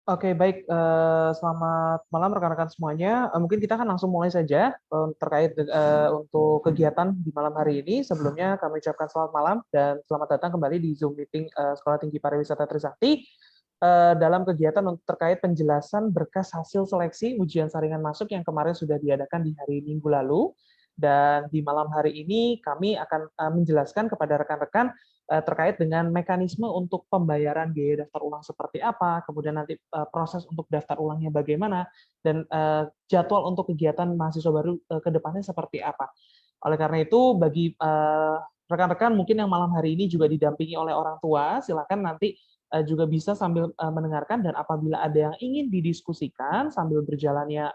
Oke, baik. Selamat malam rekan-rekan semuanya. Mungkin kita akan langsung mulai saja terkait untuk kegiatan di malam hari ini. Sebelumnya kami ucapkan selamat malam dan selamat datang kembali di Zoom meeting Sekolah Tinggi Pariwisata Trisakti dalam kegiatan terkait penjelasan berkas hasil seleksi ujian saringan masuk yang kemarin sudah diadakan di hari Minggu lalu. Dan di malam hari ini kami akan menjelaskan kepada rekan-rekan terkait dengan mekanisme untuk pembayaran biaya daftar ulang seperti apa, kemudian nanti proses untuk daftar ulangnya bagaimana, dan jadwal untuk kegiatan mahasiswa baru ke depannya seperti apa. Oleh karena itu, bagi rekan-rekan mungkin yang malam hari ini juga didampingi oleh orang tua, silakan nanti juga bisa sambil mendengarkan, dan apabila ada yang ingin didiskusikan sambil berjalannya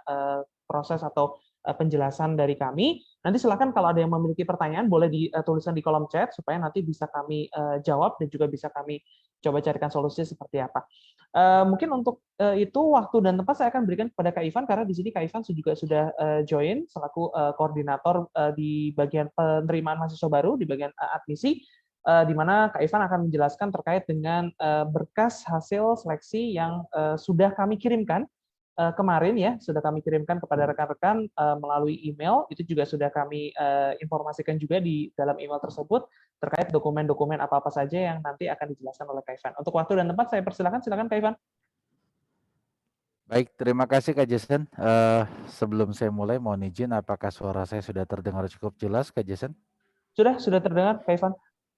proses atau penjelasan dari kami, nanti silakan kalau ada yang memiliki pertanyaan boleh dituliskan di kolom chat supaya nanti bisa kami jawab dan juga bisa kami coba carikan solusi seperti apa. Mungkin untuk itu waktu dan tempat saya akan berikan kepada Kak Ivan karena di sini Kak Ivan juga sudah join selaku koordinator di bagian penerimaan mahasiswa baru di bagian admisi, di mana Kak Ivan akan menjelaskan terkait dengan berkas hasil seleksi yang sudah kami kirimkan kemarin ya, sudah kami kirimkan kepada rekan-rekan melalui email. Itu juga sudah kami informasikan juga di dalam email tersebut terkait dokumen-dokumen apa-apa saja yang nanti akan dijelaskan oleh Kak Ivan. Untuk waktu dan tempat saya persilakan, silakan Kak Ivan. Baik, terima kasih Kak Jason. Sebelum saya mulai, mohon izin apakah suara saya sudah terdengar cukup jelas Kak Jason? Sudah terdengar Kak Ivan?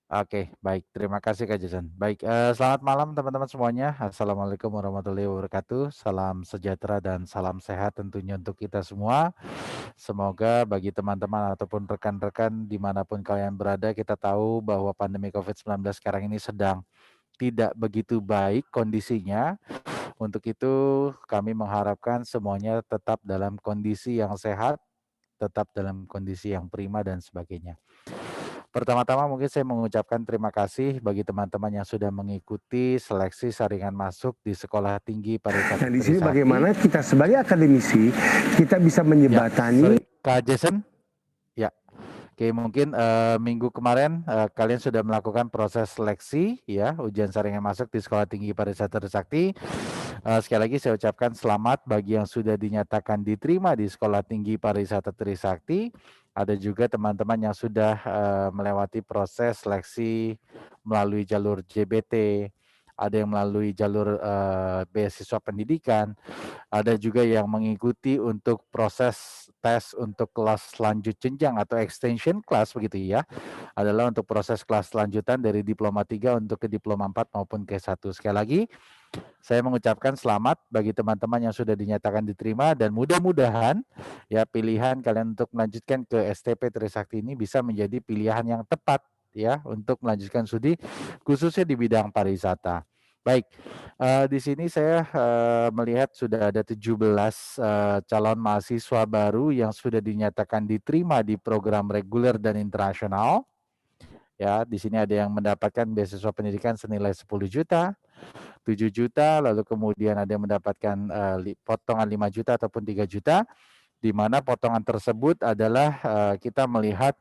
Oke, baik. Terima kasih Kak Jason. Baik, selamat malam teman-teman semuanya. Assalamualaikum warahmatullahi wabarakatuh. Salam sejahtera dan salam sehat tentunya untuk kita semua. Semoga bagi teman-teman ataupun rekan-rekan dimanapun kalian berada, kita tahu bahwa pandemi COVID-19 sekarang ini sedang tidak begitu baik kondisinya. Untuk itu kami mengharapkan semuanya tetap dalam kondisi yang sehat, tetap dalam kondisi yang prima dan sebagainya. Pertama-tama mungkin saya mengucapkan terima kasih bagi teman-teman yang sudah mengikuti seleksi saringan masuk di Sekolah Tinggi Pariwisata Nah, di sini Trisakti. bagaimana kita sebagai akademisi kita bisa menjembatani. Kak Jason? Ya. Oke, mungkin minggu kemarin kalian sudah melakukan proses seleksi ya, ujian saringan masuk di Sekolah Tinggi Pariwisata Trisakti. Sekali lagi saya ucapkan selamat bagi yang sudah dinyatakan diterima di Sekolah Tinggi Pariwisata Trisakti. Ada juga teman-teman yang sudah melewati proses seleksi melalui jalur JBT, ada yang melalui jalur beasiswa pendidikan, ada juga yang mengikuti untuk proses tes untuk kelas lanjut jenjang atau extension class begitu ya. Adalah untuk proses kelas lanjutan dari diploma 3 untuk ke diploma 4 maupun ke 1. Sekali lagi saya mengucapkan selamat bagi teman-teman yang sudah dinyatakan diterima dan mudah-mudahan ya pilihan kalian untuk melanjutkan ke STP Trisakti ini bisa menjadi pilihan yang tepat ya untuk melanjutkan studi khususnya di bidang pariwisata. Baik, di sini saya melihat sudah ada 17 calon mahasiswa baru yang sudah dinyatakan diterima di program reguler dan internasional. Ya, di sini ada yang mendapatkan beasiswa pendidikan senilai 10 juta, 7 juta, lalu kemudian ada yang mendapatkan potongan 5 juta ataupun 3 juta, di mana potongan tersebut adalah kita melihat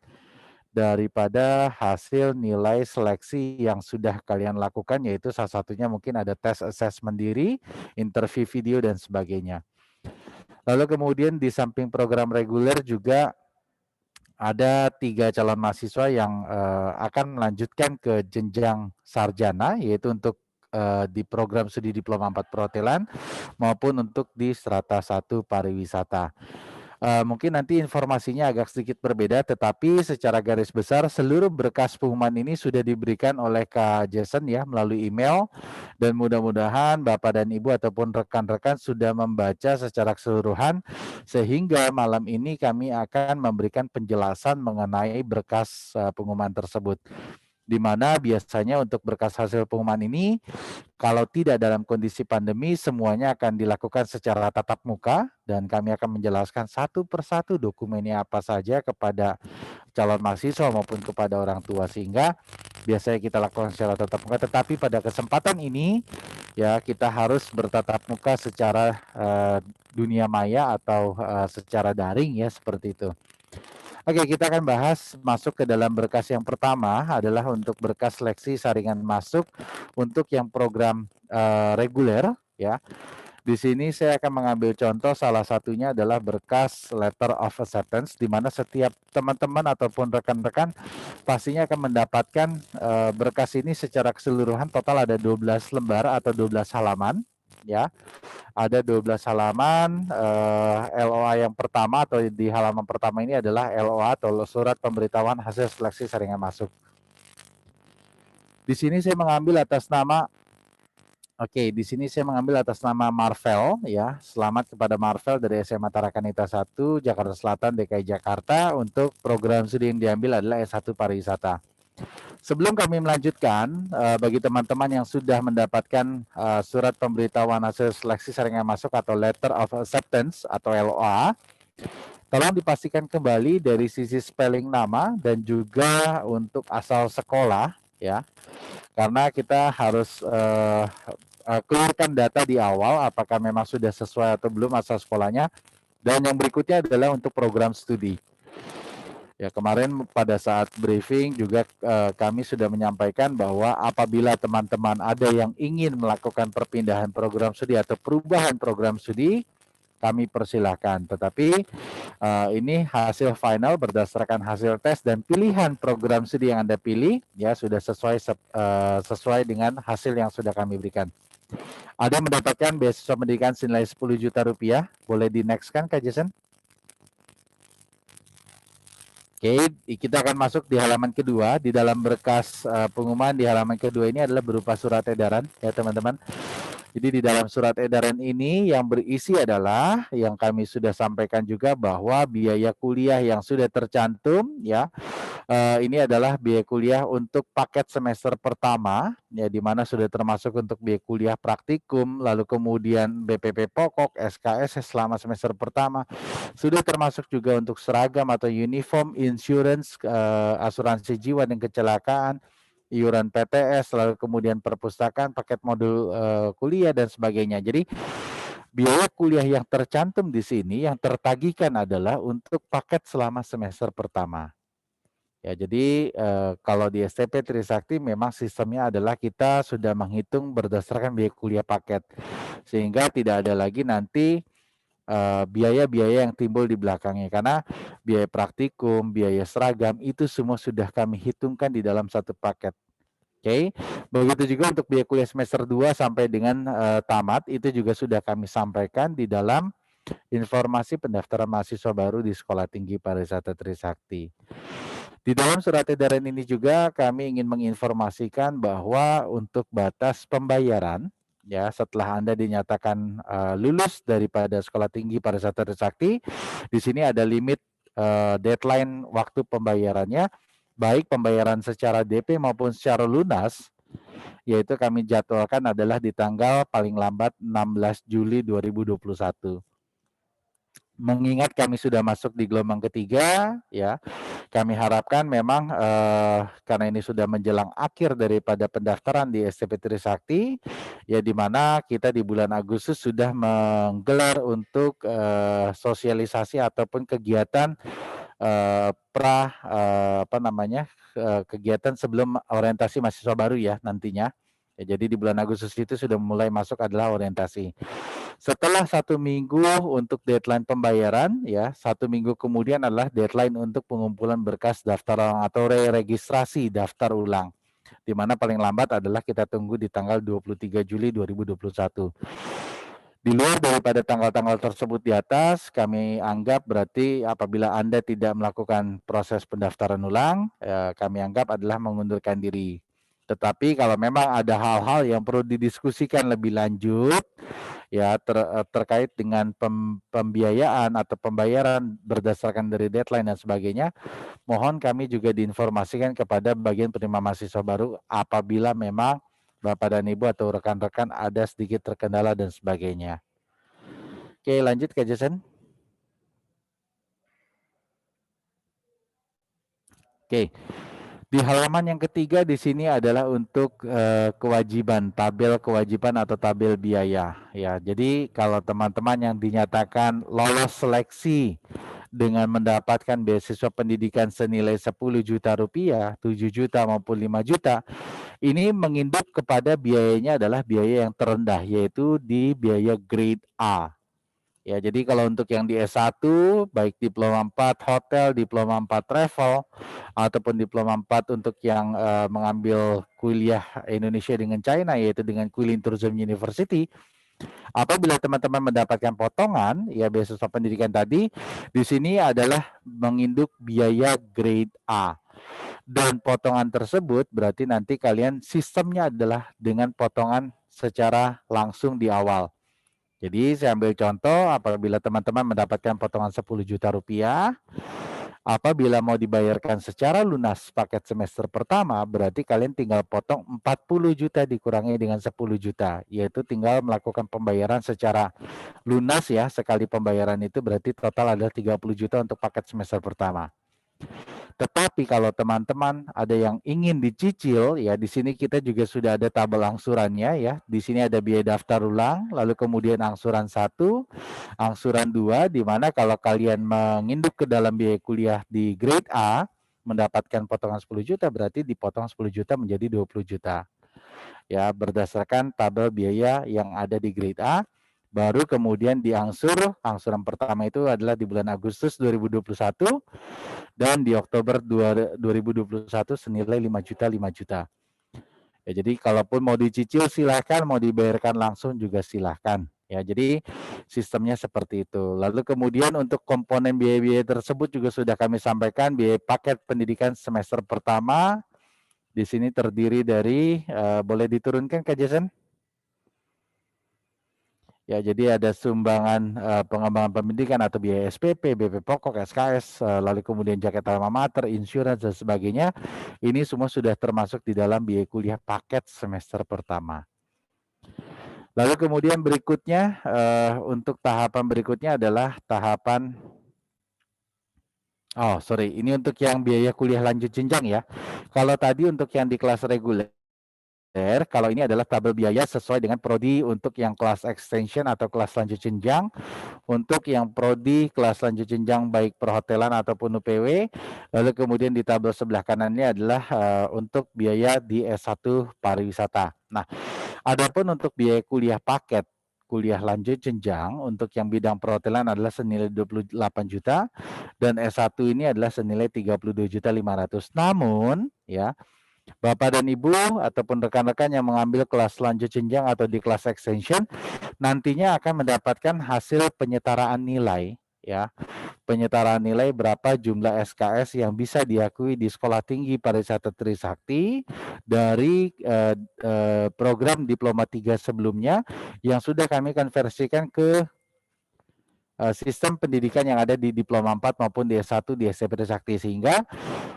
daripada hasil nilai seleksi yang sudah kalian lakukan, yaitu salah satunya mungkin ada tes assessment diri, interview video, dan sebagainya. Lalu kemudian di samping program reguler juga ada 3 calon mahasiswa yang akan melanjutkan ke jenjang sarjana, yaitu untuk di program studi diploma 4 perhotelan maupun untuk di strata 1 pariwisata. Mungkin nanti informasinya agak sedikit berbeda, tetapi secara garis besar seluruh berkas pengumuman ini sudah diberikan oleh Kak Jason ya melalui email, dan mudah-mudahan Bapak dan Ibu ataupun rekan-rekan sudah membaca secara keseluruhan sehingga malam ini kami akan memberikan penjelasan mengenai berkas pengumuman tersebut. Di mana biasanya untuk berkas hasil pengumuman ini kalau tidak dalam kondisi pandemi, semuanya akan dilakukan secara tatap muka dan kami akan menjelaskan satu persatu dokumennya apa saja kepada calon mahasiswa maupun kepada orang tua, sehingga biasanya kita lakukan secara tatap muka, tetapi pada kesempatan ini ya kita harus bertatap muka secara dunia maya atau secara daring ya, seperti itu. Oke, kita akan bahas masuk ke dalam berkas yang pertama adalah untuk berkas seleksi saringan masuk untuk yang program reguler ya. Di sini saya akan mengambil contoh, salah satunya adalah berkas letter of acceptance, di mana setiap teman-teman ataupun rekan-rekan pastinya akan mendapatkan berkas ini secara keseluruhan. Total ada 12 lembar atau 12 halaman, ya. Ada 12 halaman. LOA yang pertama atau di halaman pertama ini adalah LOA atau surat pemberitahuan hasil seleksi saringan masuk. Di sini saya mengambil atas nama di sini saya mengambil atas nama Marvel, ya. Selamat kepada Marvel dari SMA Tarakanita 1, Jakarta Selatan, DKI Jakarta, untuk program studi yang diambil adalah S1 Pariwisata. Sebelum kami melanjutkan, bagi teman-teman yang sudah mendapatkan surat pemberitahuan hasil seleksi saringan masuk atau Letter of Acceptance atau LOA, tolong dipastikan kembali dari sisi spelling nama dan juga untuk asal sekolah, ya. Karena kita harus keluarkan data di awal apakah memang sudah sesuai atau belum asal sekolahnya. Dan yang berikutnya adalah untuk program studi. Ya, kemarin pada saat briefing juga kami sudah menyampaikan bahwa apabila teman-teman ada yang ingin melakukan perpindahan program studi atau perubahan program studi, kami persilahkan. Tetapi ini hasil final berdasarkan hasil tes dan pilihan program studi yang Anda pilih, ya sudah sesuai dengan hasil yang sudah kami berikan. Ada mendapatkan beasiswa pendidikan senilai 10 juta rupiah. Boleh di next kan, Kak Jason? Oke, kita akan masuk di halaman kedua. Di dalam berkas pengumuman di halaman kedua ini adalah berupa surat edaran, ya teman-teman. Jadi di dalam surat edaran ini yang berisi adalah yang kami sudah sampaikan juga bahwa biaya kuliah yang sudah tercantum, ya, ini adalah biaya kuliah untuk paket semester pertama, ya, di mana sudah termasuk untuk biaya kuliah praktikum, lalu kemudian BPP pokok, SKS selama semester pertama, sudah termasuk juga untuk seragam atau uniform, insurance, asuransi jiwa dan kecelakaan, iuran PTS, lalu kemudian perpustakaan, paket modul kuliah dan sebagainya. Jadi biaya kuliah yang tercantum di sini yang tertagihkan adalah untuk paket selama semester pertama. Ya, jadi kalau di STP Trisakti memang sistemnya adalah kita sudah menghitung berdasarkan biaya kuliah paket, sehingga tidak ada lagi nanti biaya-biaya yang timbul di belakangnya, karena biaya praktikum, biaya seragam itu semua sudah kami hitungkan di dalam satu paket. Oke, begitu juga untuk biaya kuliah semester 2 sampai dengan tamat itu juga sudah kami sampaikan di dalam informasi pendaftaran mahasiswa baru di Sekolah Tinggi Pariwisata Trisakti. Di dalam surat edaran ini juga kami ingin menginformasikan bahwa untuk batas pembayaran, ya, setelah Anda dinyatakan lulus daripada Sekolah Tinggi Pariwisata Trisakti, di sini ada limit deadline waktu pembayarannya, baik pembayaran secara DP maupun secara lunas, yaitu kami jadwalkan adalah di tanggal paling lambat 16 Juli 2021. Mengingat kami sudah masuk di gelombang ketiga, ya, kami harapkan memang karena ini sudah menjelang akhir daripada pendaftaran di STP Trisakti, ya, di mana kita di bulan Agustus sudah menggelar untuk sosialisasi ataupun kegiatan kegiatan sebelum orientasi mahasiswa baru, ya, nantinya. Ya, jadi di bulan Agustus itu sudah mulai masuk adalah orientasi. Setelah 1 minggu untuk deadline pembayaran, ya, 1 minggu kemudian adalah deadline untuk pengumpulan berkas daftar ulang atau registrasi daftar ulang, di mana paling lambat adalah kita tunggu di tanggal 23 Juli 2021. Di luar daripada tanggal-tanggal tersebut di atas, kami anggap berarti apabila Anda tidak melakukan proses pendaftaran ulang, kami anggap adalah mengundurkan diri. Tetapi kalau memang ada hal-hal yang perlu didiskusikan lebih lanjut, ya, terkait dengan pembiayaan atau pembayaran berdasarkan dari deadline dan sebagainya, mohon kami juga diinformasikan kepada bagian penerima mahasiswa baru apabila memang Bapak dan Ibu atau rekan-rekan ada sedikit terkendala dan sebagainya. Oke, lanjut Kak Jason. Oke. Di halaman yang ketiga di sini adalah untuk kewajiban, tabel kewajiban atau tabel biaya, ya. Jadi kalau teman-teman yang dinyatakan lolos seleksi dengan mendapatkan beasiswa pendidikan senilai 10 juta rupiah, 7 juta maupun 5 juta, ini menginduk kepada biayanya adalah biaya yang terendah, yaitu di biaya grade A. Ya, jadi kalau untuk yang di S1, baik diploma 4 hotel, diploma 4 travel, ataupun diploma 4 untuk yang mengambil kuliah Indonesia dengan China, yaitu dengan Quilin Tourism University, apabila teman-teman mendapatkan potongan, ya beasiswa pendidikan tadi, di sini adalah menginduk biaya grade A. Dan potongan tersebut berarti nanti kalian sistemnya adalah dengan potongan secara langsung di awal. Jadi saya ambil contoh, apabila teman-teman mendapatkan potongan 10 juta rupiah, apabila mau dibayarkan secara lunas paket semester pertama, berarti kalian tinggal potong 40 juta dikurangi dengan 10 juta, yaitu tinggal melakukan pembayaran secara lunas ya, sekali pembayaran itu berarti total adalah 30 juta untuk paket semester pertama. Tetapi kalau teman-teman ada yang ingin dicicil, ya di sini kita juga sudah ada tabel angsurannya ya. Di sini ada biaya daftar ulang, lalu kemudian angsuran 1, angsuran 2, di mana kalau kalian menginduk ke dalam biaya kuliah di grade A, mendapatkan potongan 10 juta, berarti dipotong 10 juta menjadi 20 juta. Ya, berdasarkan tabel biaya yang ada di grade A, baru kemudian diangsur, angsuran pertama itu adalah di bulan Agustus 2021, dan di Oktober 2021 senilai 5 juta. Ya, jadi kalaupun mau dicicil silahkan, mau dibayarkan langsung juga silahkan. Ya, jadi sistemnya seperti itu. Lalu kemudian untuk komponen biaya-biaya tersebut juga sudah kami sampaikan, biaya paket pendidikan semester pertama di sini terdiri dari, boleh diturunkan Kak Jason? Ya, jadi ada sumbangan pengembangan pendidikan atau biaya SPP, BP pokok, SKS, lalu kemudian jaket alma mater, insurance dan sebagainya. Ini semua sudah termasuk di dalam biaya kuliah paket semester pertama. Lalu kemudian berikutnya untuk tahapan berikutnya adalah tahapan ini untuk yang biaya kuliah lanjut jenjang ya. Kalau tadi untuk yang di kelas reguler, kalau ini adalah tabel biaya sesuai dengan prodi untuk yang kelas extension atau kelas lanjut jenjang. Untuk yang prodi kelas lanjut jenjang baik perhotelan ataupun UPW, lalu kemudian di tabel sebelah kanannya adalah untuk biaya di S1 pariwisata. Nah, adapun untuk biaya kuliah paket kuliah lanjut jenjang untuk yang bidang perhotelan adalah senilai 28 juta dan S1 ini adalah senilai 32.500.000. Namun ya, Bapak dan Ibu ataupun rekan-rekan yang mengambil kelas lanjut jenjang atau di kelas extension nantinya akan mendapatkan hasil penyetaraan nilai ya. Penyetaraan nilai berapa jumlah SKS yang bisa diakui di Sekolah Tinggi Pariwisata Trisakti dari program Diploma 3 sebelumnya yang sudah kami konversikan ke sistem pendidikan yang ada di Diploma 4 maupun di S1 di SMP Trisakti, sehingga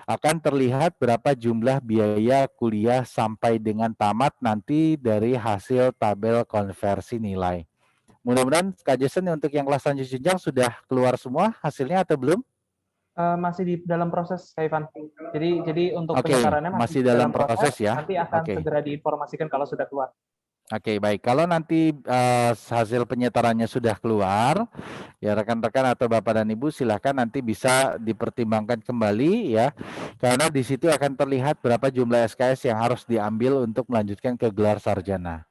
akan terlihat berapa jumlah biaya kuliah sampai dengan tamat nanti dari hasil tabel konversi nilai. Mudah-mudahan Kak Jason untuk yang kelas lanjut jenjang sudah keluar semua hasilnya atau belum? Masih di dalam proses, Kak Ivan. Jadi untuk Oke, penyetarannya masih dalam proses ya. Nanti akan Oke. segera diinformasikan kalau sudah keluar. Oke, baik. Kalau nanti hasil penyetarannya sudah keluar, ya rekan-rekan atau Bapak dan Ibu silahkan nanti bisa dipertimbangkan kembali ya. Karena di situ akan terlihat berapa jumlah SKS yang harus diambil untuk melanjutkan ke gelar sarjana.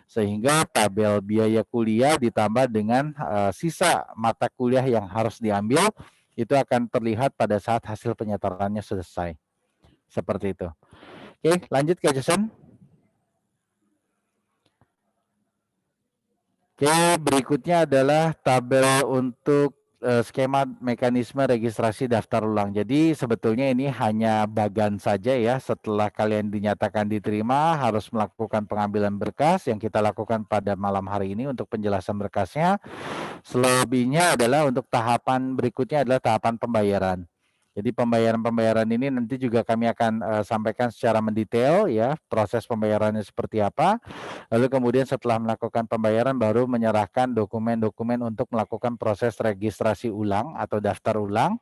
Sehingga tabel biaya kuliah ditambah dengan sisa mata kuliah yang harus diambil itu akan terlihat pada saat hasil penyetarannya selesai. Seperti itu. Oke, lanjut Kak Jason. Oke, berikutnya adalah tabel untuk skema mekanisme registrasi daftar ulang. Jadi sebetulnya ini hanya bagan saja ya. Setelah kalian dinyatakan diterima, harus melakukan pengambilan berkas yang kita lakukan pada malam hari ini untuk penjelasan berkasnya. Selebihnya adalah untuk tahapan berikutnya adalah tahapan pembayaran. Jadi pembayaran ini nanti juga kami akan sampaikan secara mendetail ya, proses pembayarannya seperti apa. Lalu kemudian setelah melakukan pembayaran baru menyerahkan dokumen-dokumen untuk melakukan proses registrasi ulang atau daftar ulang.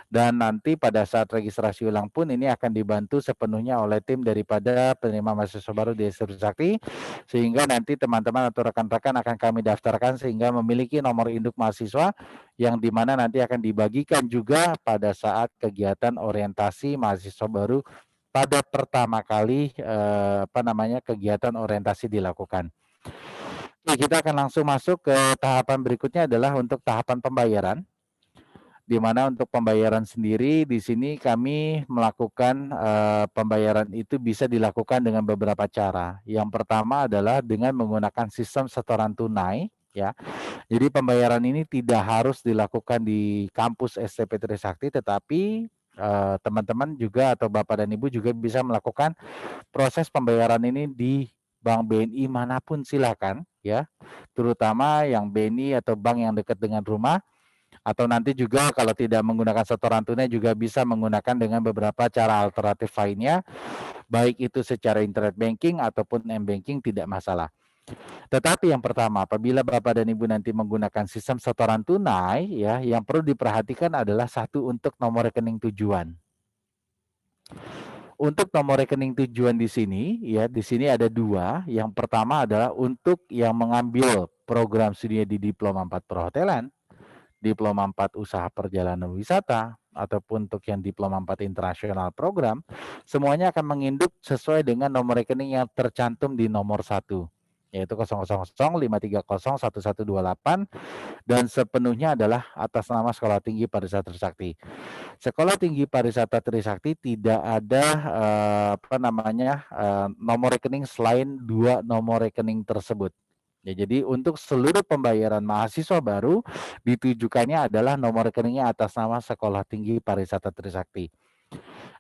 Dan nanti pada saat registrasi ulang pun ini akan dibantu sepenuhnya oleh tim daripada penerima mahasiswa baru di Trisakti, sehingga nanti teman-teman atau rekan-rekan akan kami daftarkan sehingga memiliki nomor induk mahasiswa yang dimana nanti akan dibagikan juga pada saat kegiatan orientasi mahasiswa baru pada pertama kali kegiatan orientasi dilakukan. Oke, kita akan langsung masuk ke tahapan berikutnya adalah untuk tahapan pembayaran. Di mana untuk pembayaran sendiri di sini kami melakukan pembayaran itu bisa dilakukan dengan beberapa cara. Yang pertama adalah dengan menggunakan sistem setoran tunai, ya. Jadi pembayaran ini tidak harus dilakukan di kampus STP Trisakti, tetapi teman-teman juga atau Bapak dan Ibu juga bisa melakukan proses pembayaran ini di bank BNI manapun silakan, ya. Terutama yang BNI atau bank yang dekat dengan rumah. Atau nanti juga kalau tidak menggunakan setoran tunai juga bisa menggunakan dengan beberapa cara alternatif lainnya, baik itu secara internet banking ataupun m-banking tidak masalah. Tetapi yang pertama, apabila Bapak dan Ibu nanti menggunakan sistem setoran tunai, ya, yang perlu diperhatikan adalah satu untuk nomor rekening tujuan. Untuk nomor rekening tujuan di sini, ya, di sini ada dua. Yang pertama adalah untuk yang mengambil program studi di Diploma 4 Perhotelan, Diploma 4 Usaha Perjalanan Wisata, ataupun untuk yang Diploma 4 Internasional Program, semuanya akan menginduk sesuai dengan nomor rekening yang tercantum di nomor 1, yaitu 00053011128 dan sepenuhnya adalah atas nama Sekolah Tinggi Pariwisata Trisakti. Sekolah Tinggi Pariwisata Trisakti tidak ada nomor rekening selain dua nomor rekening tersebut. Ya, jadi untuk seluruh pembayaran mahasiswa baru ditujukannya adalah nomor rekeningnya atas nama Sekolah Tinggi Pariwisata Trisakti.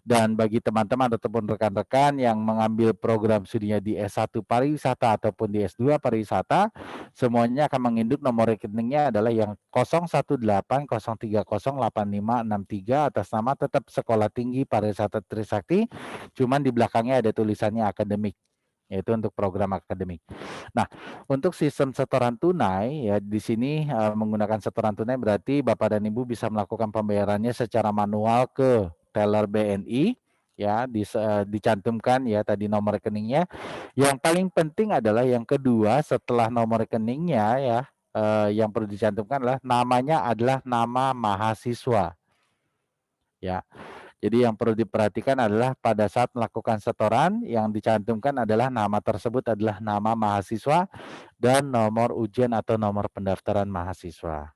Dan bagi teman-teman ataupun rekan-rekan yang mengambil program studinya di S1 Pariwisata ataupun di S2 Pariwisata, semuanya akan menginduk nomor rekeningnya adalah yang 0180308563 atas nama tetap Sekolah Tinggi Pariwisata Trisakti, cuman di belakangnya ada tulisannya akademik, yaitu untuk program akademik. Nah, untuk sistem setoran tunai, ya di sini menggunakan setoran tunai berarti Bapak dan Ibu bisa melakukan pembayarannya secara manual ke teller BNI, ya, dicantumkan ya tadi nomor rekeningnya. Yang paling penting adalah yang kedua setelah nomor rekeningnya, ya, yang perlu dicantumkan adalah namanya adalah nama mahasiswa, ya. Jadi yang perlu diperhatikan adalah pada saat melakukan setoran yang dicantumkan adalah nama tersebut adalah nama mahasiswa dan nomor ujian atau nomor pendaftaran mahasiswa.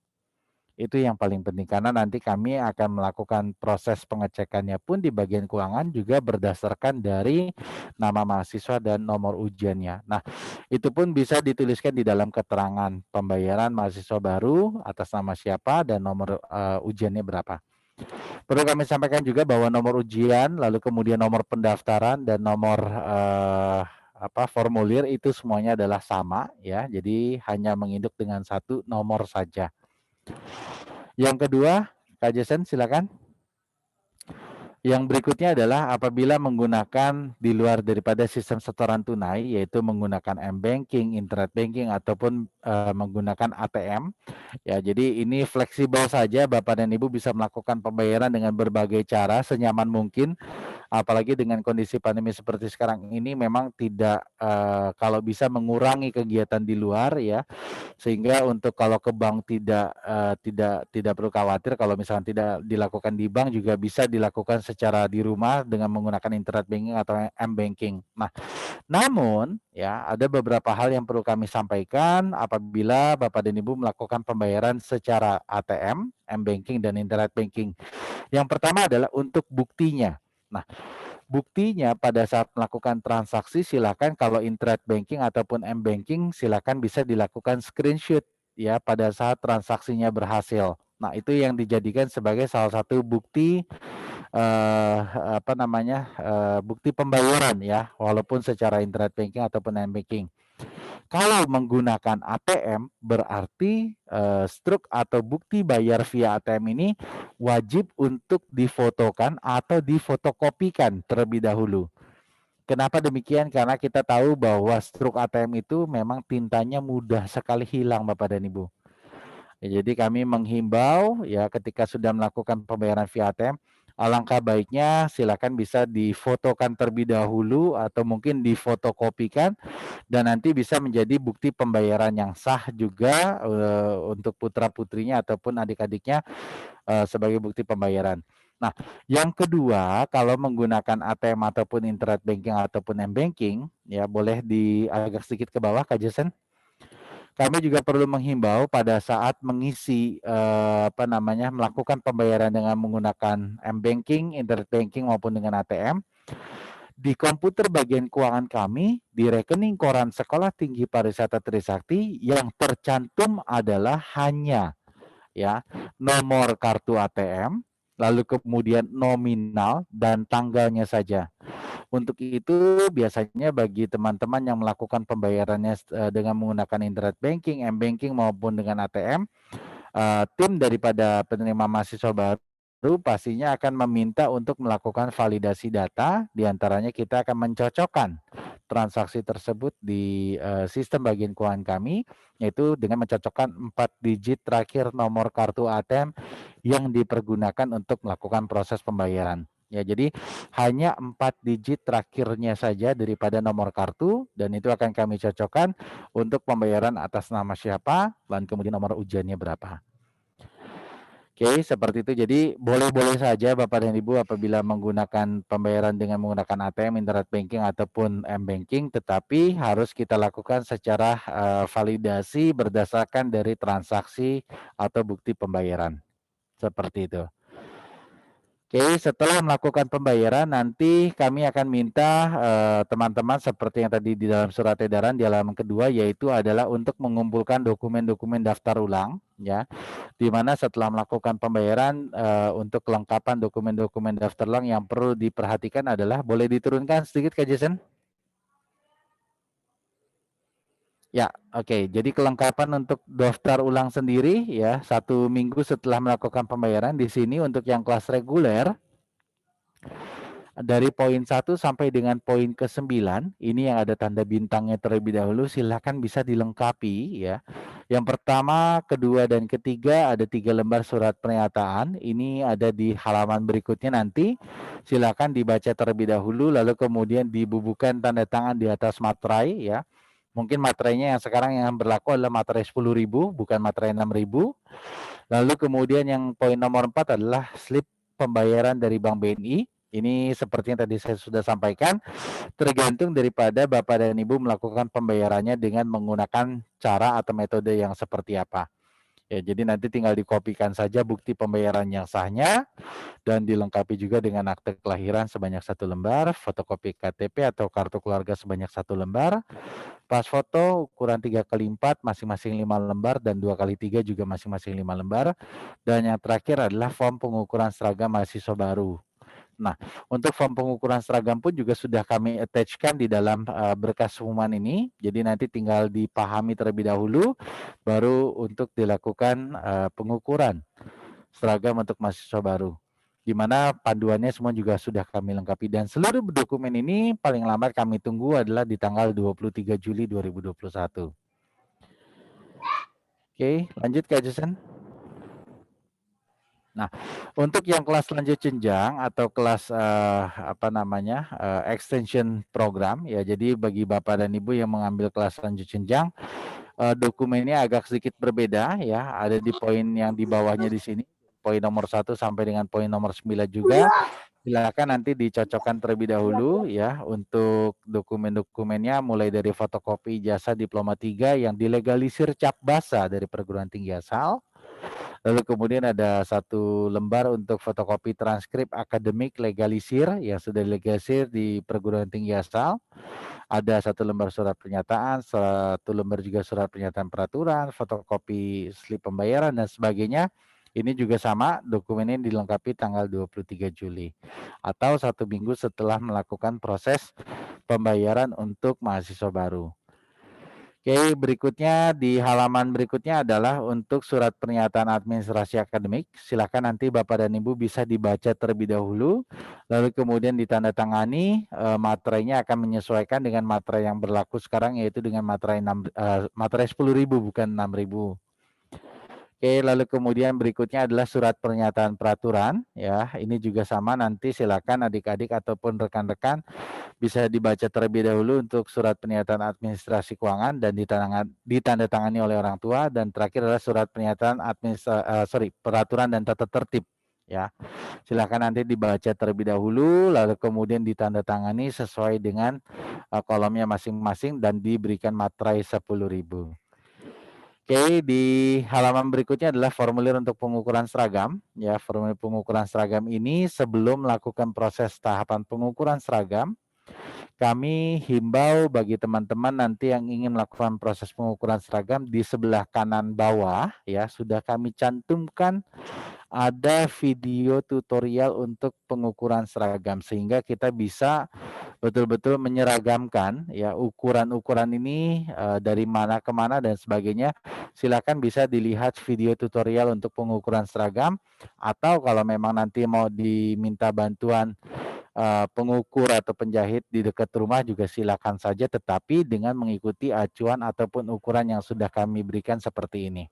Itu yang paling penting karena nanti kami akan melakukan proses pengecekannya pun di bagian keuangan juga berdasarkan dari nama mahasiswa dan nomor ujiannya. Nah, itu pun bisa dituliskan di dalam keterangan pembayaran mahasiswa baru atas nama siapa dan nomor ujiannya berapa. Perlu kami sampaikan juga bahwa nomor ujian, lalu kemudian nomor pendaftaran dan nomor formulir itu semuanya adalah sama, ya. Jadi hanya menginduk dengan satu nomor saja. Yang kedua, Kak Jason silakan. Yang berikutnya adalah apabila menggunakan di luar daripada sistem setoran tunai, yaitu menggunakan m-banking, internet banking, ataupun menggunakan ATM. Ya, jadi ini fleksibel saja Bapak dan Ibu bisa melakukan pembayaran dengan berbagai cara senyaman mungkin. Apalagi dengan kondisi pandemi seperti sekarang ini memang tidak kalau bisa mengurangi kegiatan di luar, ya. Sehingga untuk kalau ke bank tidak perlu khawatir kalau misalkan tidak dilakukan di bank juga bisa dilakukan secara di rumah dengan menggunakan internet banking atau m-banking. Nah, namun ya ada beberapa hal yang perlu kami sampaikan apabila Bapak dan Ibu melakukan pembayaran secara ATM, m-banking dan internet banking. Yang pertama adalah untuk buktinya. Nah, buktinya pada saat melakukan transaksi silakan kalau internet banking ataupun m-banking silakan bisa dilakukan screenshot ya pada saat transaksinya berhasil. Nah, itu yang dijadikan sebagai salah satu bukti bukti pembayaran ya, walaupun secara internet banking ataupun m-banking. Kalau menggunakan ATM berarti struk atau bukti bayar via ATM ini wajib untuk difotokan atau difotokopikan terlebih dahulu. Kenapa demikian? Karena kita tahu bahwa struk ATM itu memang tintanya mudah sekali hilang Bapak dan Ibu. Ya, jadi kami menghimbau ya ketika sudah melakukan pembayaran via ATM, alangkah baiknya silakan bisa difotokan terlebih dahulu atau mungkin difotokopikan dan nanti bisa menjadi bukti pembayaran yang sah juga untuk putra-putrinya ataupun adik-adiknya sebagai bukti pembayaran. Nah, yang kedua, kalau menggunakan ATM ataupun internet banking ataupun m-banking, ya boleh agak sedikit ke bawah, Kak Jason. Kami juga perlu menghimbau pada saat mengisi melakukan pembayaran dengan menggunakan m-banking, internet banking maupun dengan ATM. Di komputer bagian keuangan kami, di rekening koran Sekolah Tinggi Pariwisata Trisakti yang tercantum adalah hanya ya nomor kartu ATM, lalu kemudian nominal dan tanggalnya saja. Untuk itu biasanya bagi teman-teman yang melakukan pembayarannya dengan menggunakan internet banking, m-banking maupun dengan ATM, tim daripada penerima mahasiswa baru pastinya akan meminta untuk melakukan validasi data, diantaranya kita akan mencocokkan transaksi tersebut di sistem bagian keuangan kami, yaitu dengan mencocokkan 4 digit terakhir nomor kartu ATM yang dipergunakan untuk melakukan proses pembayaran. Ya, jadi hanya 4 digit terakhirnya saja daripada nomor kartu, dan itu akan kami cocokkan untuk pembayaran atas nama siapa, dan kemudian nomor ujiannya berapa. Oke, seperti itu. Jadi boleh-boleh saja Bapak dan Ibu apabila menggunakan pembayaran dengan menggunakan ATM, internet banking ataupun m-banking, tetapi harus kita lakukan secara validasi berdasarkan dari transaksi atau bukti pembayaran. Seperti itu. Oke, setelah melakukan pembayaran nanti kami akan minta teman-teman seperti yang tadi di dalam surat edaran di halaman kedua, yaitu adalah untuk mengumpulkan dokumen-dokumen daftar ulang, ya. Di mana setelah melakukan pembayaran untuk kelengkapan dokumen-dokumen daftar ulang yang perlu diperhatikan adalah, boleh diturunkan sedikit Kak Jason? Ya, oke. Jadi kelengkapan untuk daftar ulang sendiri ya, 1 minggu setelah melakukan pembayaran di sini untuk yang kelas reguler dari poin 1 sampai dengan poin ke-9, ini yang ada tanda bintangnya terlebih dahulu, silakan bisa dilengkapi ya. Yang pertama, kedua, dan ketiga ada 3 lembar surat pernyataan. Ini ada di halaman berikutnya nanti. Silakan dibaca terlebih dahulu, lalu kemudian dibubuhkan tanda tangan di atas materai ya. Mungkin materainya yang sekarang yang berlaku adalah materai 10.000, bukan materai 6.000. Lalu kemudian yang poin nomor 4 adalah slip pembayaran dari Bank BNI. Ini seperti yang tadi saya sudah sampaikan, tergantung daripada Bapak dan Ibu melakukan pembayarannya dengan menggunakan cara atau metode yang seperti apa. Ya, jadi nanti tinggal dikopikan saja bukti pembayaran yang sahnya dan dilengkapi juga dengan akte kelahiran sebanyak 1 lembar, fotokopi KTP atau kartu keluarga sebanyak 1 lembar, pas foto ukuran 3x4 masing-masing 5 lembar dan 2x3 juga masing-masing 5 lembar, dan yang terakhir adalah form pengukuran seragam mahasiswa baru. Nah, untuk form pengukuran seragam pun juga sudah kami attach-kan di dalam berkas pengumuman ini. Jadi nanti tinggal dipahami terlebih dahulu, baru untuk dilakukan pengukuran seragam untuk mahasiswa baru. Di mana panduannya semua juga sudah kami lengkapi. Dan seluruh dokumen ini paling lambat kami tunggu adalah di tanggal 23 Juli 2021. Oke, lanjut Kak Jason. Nah, untuk yang kelas lanjut jenjang atau kelas extension program ya, jadi bagi Bapak dan Ibu yang mengambil kelas lanjut jenjang, dokumennya agak sedikit berbeda ya, ada di poin yang di bawahnya di sini, poin nomor 1 sampai dengan poin nomor 9 juga. Silakan nanti dicocokkan terlebih dahulu ya untuk dokumen-dokumennya, mulai dari fotokopi ijazah diploma 3 yang dilegalisir cap basah dari perguruan tinggi asal. Lalu kemudian ada 1 lembar untuk fotokopi transkrip akademik legalisir yang sudah dilegalisir di perguruan tinggi asal. Ada 1 lembar surat pernyataan, 1 lembar juga surat pernyataan peraturan, fotokopi slip pembayaran dan sebagainya. Ini juga sama, dokumen ini dilengkapi tanggal 23 Juli atau 1 minggu setelah melakukan proses pembayaran untuk mahasiswa baru. Oke, berikutnya di halaman berikutnya adalah untuk surat pernyataan administrasi akademik. Silakan nanti Bapak dan Ibu bisa dibaca terlebih dahulu, lalu kemudian ditandatangani. Materainya akan menyesuaikan dengan materai yang berlaku sekarang, yaitu dengan materai 10.000 bukan 6.000. Oke, lalu kemudian berikutnya adalah surat pernyataan peraturan ya. Ini juga sama, nanti silakan adik-adik ataupun rekan-rekan bisa dibaca terlebih dahulu untuk surat pernyataan administrasi keuangan dan ditandatangani oleh orang tua, dan terakhir adalah surat pernyataan peraturan dan tata tertib ya. Silakan nanti dibaca terlebih dahulu, lalu kemudian ditandatangani sesuai dengan kolomnya masing-masing dan diberikan materai 10.000. Oke, di halaman berikutnya adalah formulir untuk pengukuran seragam. Ya, formulir pengukuran seragam ini sebelum melakukan proses tahapan pengukuran seragam, kami himbau bagi teman-teman nanti yang ingin melakukan proses pengukuran seragam di sebelah kanan bawah, ya, sudah kami cantumkan ada video tutorial untuk pengukuran seragam sehingga kita bisa betul-betul menyeragamkan ya ukuran-ukuran ini dari mana ke mana dan sebagainya. Silakan bisa dilihat video tutorial untuk pengukuran seragam atau kalau memang nanti mau diminta bantuan pengukur atau penjahit di dekat rumah juga silakan saja, tetapi dengan mengikuti acuan ataupun ukuran yang sudah kami berikan seperti ini.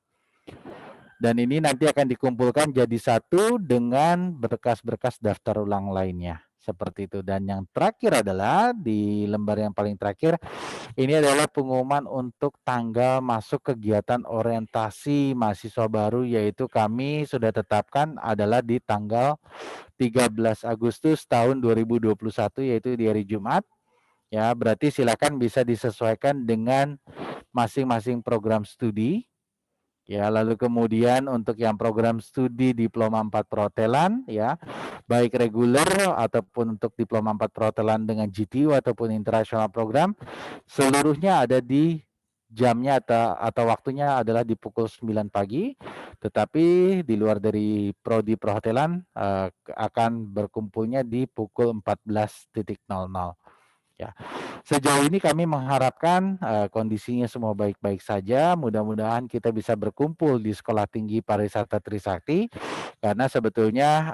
Dan ini nanti akan dikumpulkan jadi satu dengan berkas-berkas daftar ulang lainnya. Seperti itu. Dan yang terakhir adalah di lembar yang paling terakhir, ini adalah pengumuman untuk tanggal masuk kegiatan orientasi mahasiswa baru, yaitu kami sudah tetapkan adalah di tanggal 13 Agustus tahun 2021, yaitu di hari Jumat. Ya, berarti silakan bisa disesuaikan dengan masing-masing program studi. Ya, lalu kemudian untuk yang program studi Diploma 4 Perhotelan, ya, baik reguler ataupun untuk Diploma 4 Perhotelan dengan GTU ataupun international program, seluruhnya ada di jamnya atau waktunya adalah di pukul 9 pagi, tetapi di luar dari prodi perhotelan akan berkumpulnya di pukul 14.00. Ya. Sejauh ini kami mengharapkan kondisinya semua baik-baik saja. Mudah-mudahan kita bisa berkumpul di Sekolah Tinggi Pariwisata Trisakti karena sebetulnya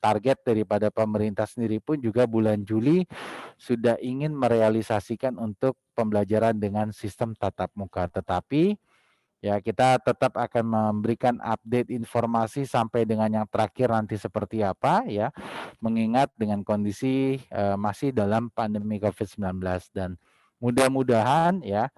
target daripada pemerintah sendiri pun juga bulan Juli sudah ingin merealisasikan untuk pembelajaran dengan sistem tatap muka. Tetapi ya kita tetap akan memberikan update informasi sampai dengan yang terakhir nanti seperti apa ya, mengingat dengan kondisi masih dalam pandemi COVID-19 dan mudah-mudahan ya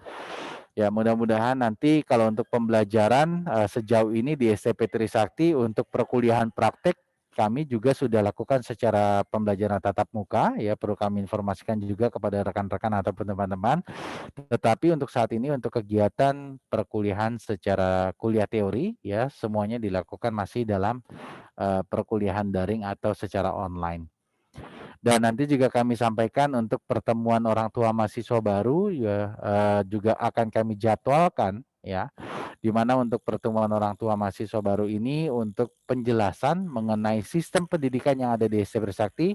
mudah-mudahan nanti kalau untuk pembelajaran sejauh ini di STP Trisakti untuk perkuliahan praktek kami juga sudah lakukan secara pembelajaran tatap muka ya, perlu kami informasikan juga kepada rekan-rekan ataupun teman-teman. Tetapi untuk saat ini untuk kegiatan perkuliahan secara kuliah teori ya semuanya dilakukan masih dalam perkuliahan daring atau secara online. Dan nanti juga kami sampaikan untuk pertemuan orang tua mahasiswa baru ya juga akan kami jadwalkan ya, di mana untuk pertemuan orang tua mahasiswa baru ini untuk penjelasan mengenai sistem pendidikan yang ada di STP Trisakti,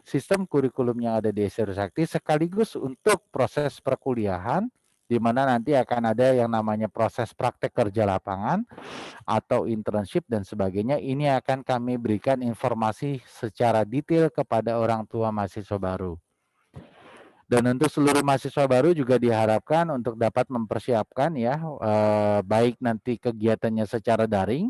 sistem kurikulum yang ada di STP Trisakti, sekaligus untuk proses perkuliahan, di mana nanti akan ada yang namanya proses praktek kerja lapangan atau internship dan sebagainya. Ini akan kami berikan informasi secara detail kepada orang tua mahasiswa baru. Dan untuk seluruh mahasiswa baru juga diharapkan untuk dapat mempersiapkan ya, baik nanti kegiatannya secara daring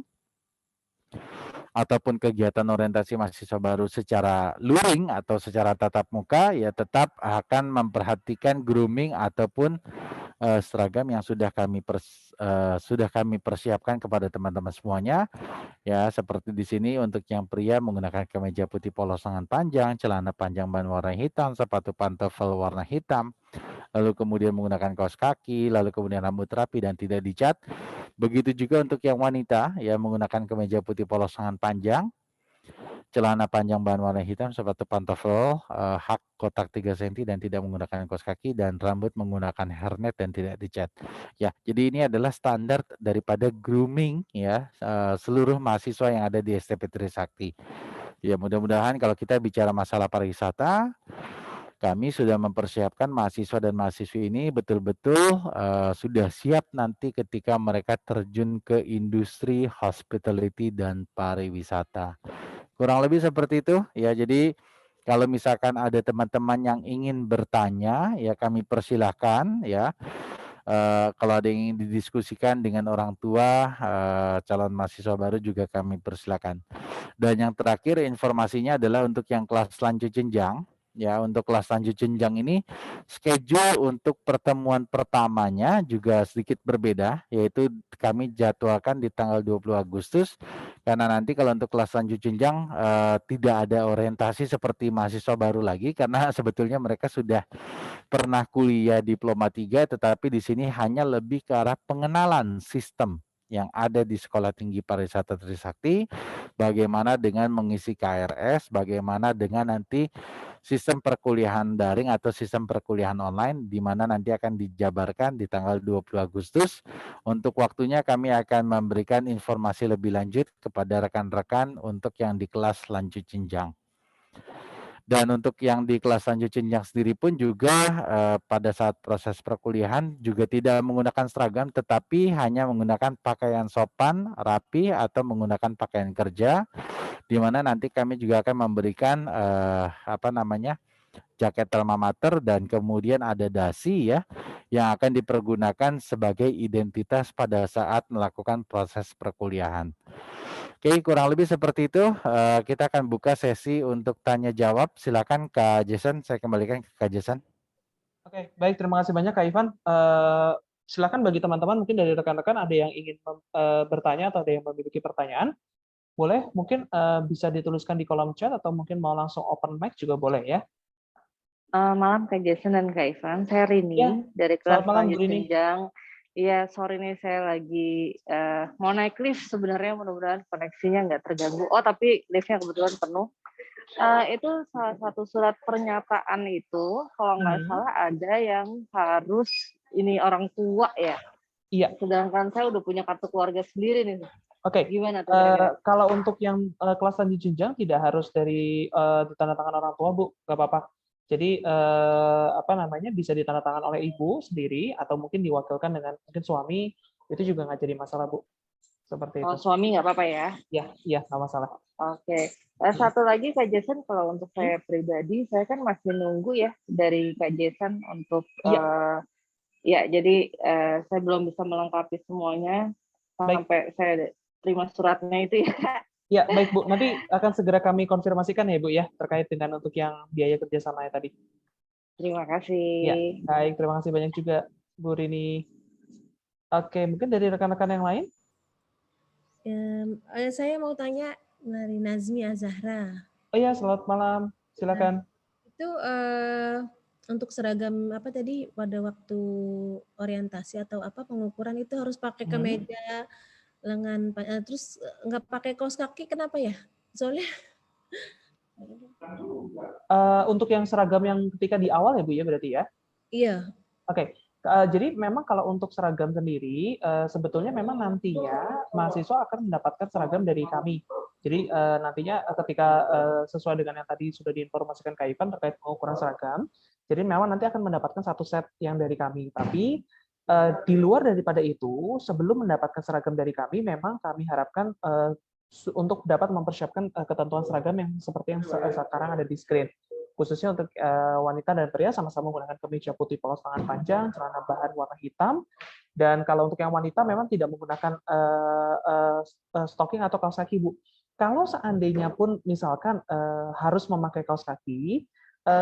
ataupun kegiatan orientasi mahasiswa baru secara luring atau secara tatap muka, ya tetap akan memperhatikan grooming ataupun seragam yang sudah kami persiapkan kepada teman-teman semuanya. Ya, seperti di sini untuk yang pria menggunakan kemeja putih polos lengan panjang, celana panjang ban warna hitam, sepatu pantofel warna hitam, lalu kemudian menggunakan kaos kaki, lalu kemudian rambut rapi dan tidak dicat. Begitu juga untuk yang wanita ya menggunakan kemeja putih polos lengan panjang, celana panjang bahan warna hitam, sepatu pantofel hak kotak 3 cm dan tidak menggunakan kaos kaki, dan rambut menggunakan hairnet dan tidak dicat. Ya, jadi ini adalah standar daripada grooming ya seluruh mahasiswa yang ada di STP Trisakti. Ya, mudah-mudahan kalau kita bicara masalah pariwisata, kami sudah mempersiapkan mahasiswa dan mahasiswi ini betul-betul sudah siap nanti ketika mereka terjun ke industri hospitality dan pariwisata. Kurang lebih seperti itu ya. Jadi kalau misalkan ada teman-teman yang ingin bertanya ya kami persilahkan ya. Kalau ada yang ingin didiskusikan dengan orang tua calon mahasiswa baru juga kami persilakan. Dan yang terakhir informasinya adalah untuk yang kelas lanjut jenjang ya untuk kelas lanjut jenjang ini schedule untuk pertemuan pertamanya juga sedikit berbeda, yaitu kami jadwalkan di tanggal 20 Agustus karena nanti kalau untuk kelas lanjut jenjang tidak ada orientasi seperti mahasiswa baru lagi karena sebetulnya mereka sudah pernah kuliah diploma 3 tetapi di sini hanya lebih ke arah pengenalan sistem yang ada di Sekolah Tinggi Pariwisata Trisakti, bagaimana dengan mengisi KRS, bagaimana dengan nanti sistem perkuliahan daring atau sistem perkuliahan online di mana nanti akan dijabarkan di tanggal 20 Agustus. Untuk waktunya kami akan memberikan informasi lebih lanjut kepada rekan-rekan untuk yang di kelas lanjut jenjang. Dan untuk yang di kelas lanjut jenjang sendiri pun juga pada saat proses perkuliahan juga tidak menggunakan seragam tetapi hanya menggunakan pakaian sopan, rapi atau menggunakan pakaian kerja di mana nanti kami juga akan memberikan jaket alma mater dan kemudian ada dasi ya yang akan dipergunakan sebagai identitas pada saat melakukan proses perkuliahan. Oke, kurang lebih seperti itu. Kita akan buka sesi untuk tanya jawab. Silakan Kak Jason, saya kembalikan ke Kak Jason. Oke, baik, terima kasih banyak Kak Ivan. Silakan bagi teman-teman mungkin dari rekan-rekan ada yang ingin bertanya atau ada yang memiliki pertanyaan, boleh mungkin bisa dituliskan di kolom chat atau mungkin mau langsung open mic juga boleh ya. Malam Kak Jason dan Kak Ivan, saya Rini Ya, dari kelas selamat malam, Bu lanjut Rini. jenjang. Iya, sore ini saya lagi mau naik lift sebenarnya, mudah-mudahan koneksinya nggak terganggu. Oh, tapi liftnya kebetulan penuh. Itu salah satu surat pernyataan itu, kalau nggak salah ada yang harus ini orang tua ya. Iya. Sedangkan saya udah punya kartu keluarga sendiri nih. Oke. Gimana tuh kira-kira? Kalau untuk yang kelas lanjut jenjang tidak harus dari ditandatangan orang tua, Bu, nggak apa-apa. Jadi bisa ditandatangan oleh ibu sendiri atau mungkin diwakilkan dengan mungkin suami, itu juga nggak jadi masalah, Bu. Seperti itu. Oh, suami nggak apa-apa ya? Iya, nggak masalah. Oke. Satu lagi Kak Jason, kalau untuk saya pribadi, saya kan masih nunggu ya dari Kak Jason untuk jadi saya belum bisa melengkapi semuanya sampai saya terima suratnya itu ya. Ya, baik Bu. Nanti akan segera kami konfirmasikan ya Bu ya, terkait dengan untuk yang biaya kerjasamanya tadi. Terima kasih. Ya, baik. Terima kasih banyak juga Bu Rini. Oke, mungkin dari rekan-rekan yang lain? Saya mau tanya dari Nazmi Azahra. Oh iya, selamat malam. Silakan. Itu untuk seragam apa tadi pada waktu orientasi atau apa pengukuran itu harus pakai kemeja lengan terus nggak pakai kaos kaki kenapa ya? Soalnya untuk yang seragam yang ketika di awal ya Bu ya berarti ya? Iya. Oke. Jadi memang kalau untuk seragam sendiri sebetulnya memang nantinya mahasiswa akan mendapatkan seragam dari kami. Jadi nantinya ketika sesuai dengan yang tadi sudah diinformasikan Kak Ivan terkait pengukuran seragam, jadi memang nanti akan mendapatkan satu set yang dari kami. Tapi di luar daripada itu, sebelum mendapatkan seragam dari kami, memang kami harapkan untuk dapat mempersiapkan ketentuan seragam yang seperti yang sekarang ada di screen. Khususnya untuk wanita dan pria sama-sama menggunakan kemeja putih polos tangan panjang, celana bahan warna hitam, dan kalau untuk yang wanita memang tidak menggunakan stocking atau kaos kaki, Bu. Kalau seandainya pun misalkan harus memakai kaos kaki,